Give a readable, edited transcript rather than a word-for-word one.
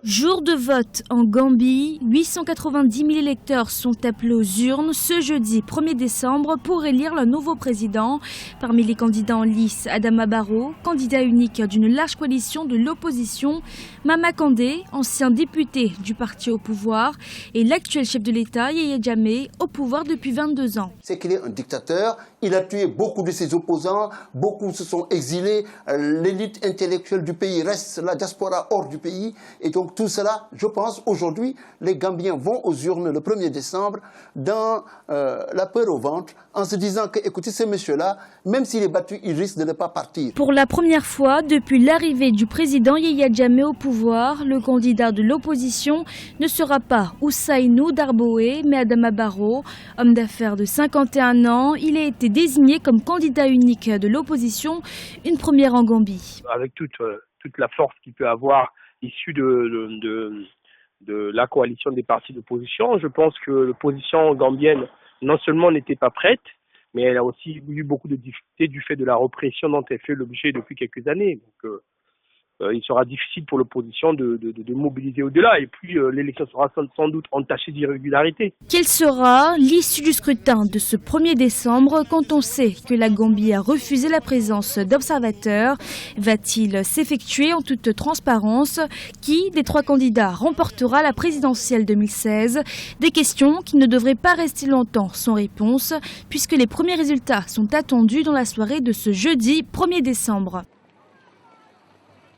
Jour de vote en Gambie, 890 000 électeurs sont appelés aux urnes ce jeudi 1er décembre pour élire le nouveau président. Parmi les candidats en lice, Adama Barrow, candidat unique d'une large coalition de l'opposition, Mama Kandeh, ancien député du parti au pouvoir, et l'actuel chef de l'État, Yahya Jammeh, au pouvoir depuis 22 ans. C'est qu'il est un dictateur, il a tué beaucoup de ses opposants, beaucoup se sont exilés, l'élite intellectuelle du pays reste, la diaspora hors du pays, et donc tout cela, je pense, aujourd'hui, les Gambiens vont aux urnes le 1er décembre dans la peur au ventre, en se disant que, écoutez, ce monsieur-là, même s'il est battu, il risque de ne pas partir. Pour la première fois depuis l'arrivée du président Yahya Jammeh au pouvoir, le candidat de l'opposition ne sera pas Ousseynou Darboe, mais Adama Barrow. Homme d'affaires de 51 ans, il a été désigné comme candidat unique de l'opposition, une première en Gambie. Avec toute la force qu'il peut avoir issue de la coalition des partis d'opposition, je pense que l'opposition gambienne non seulement n'était pas prête, mais elle a aussi eu beaucoup de difficultés du fait de la répression dont elle fait l'objet depuis quelques années. Donc, il sera difficile pour l'opposition de mobiliser au-delà. Et puis, l'élection sera sans doute entachée d'irrégularités. Quelle sera l'issue du scrutin de ce 1er décembre quand on sait que la Gambie a refusé la présence d'observateurs? Va-t-il s'effectuer en toute transparence? Qui des trois candidats remportera la présidentielle 2016? Des questions qui ne devraient pas rester longtemps sans réponse puisque les premiers résultats sont attendus dans la soirée de ce jeudi 1er décembre.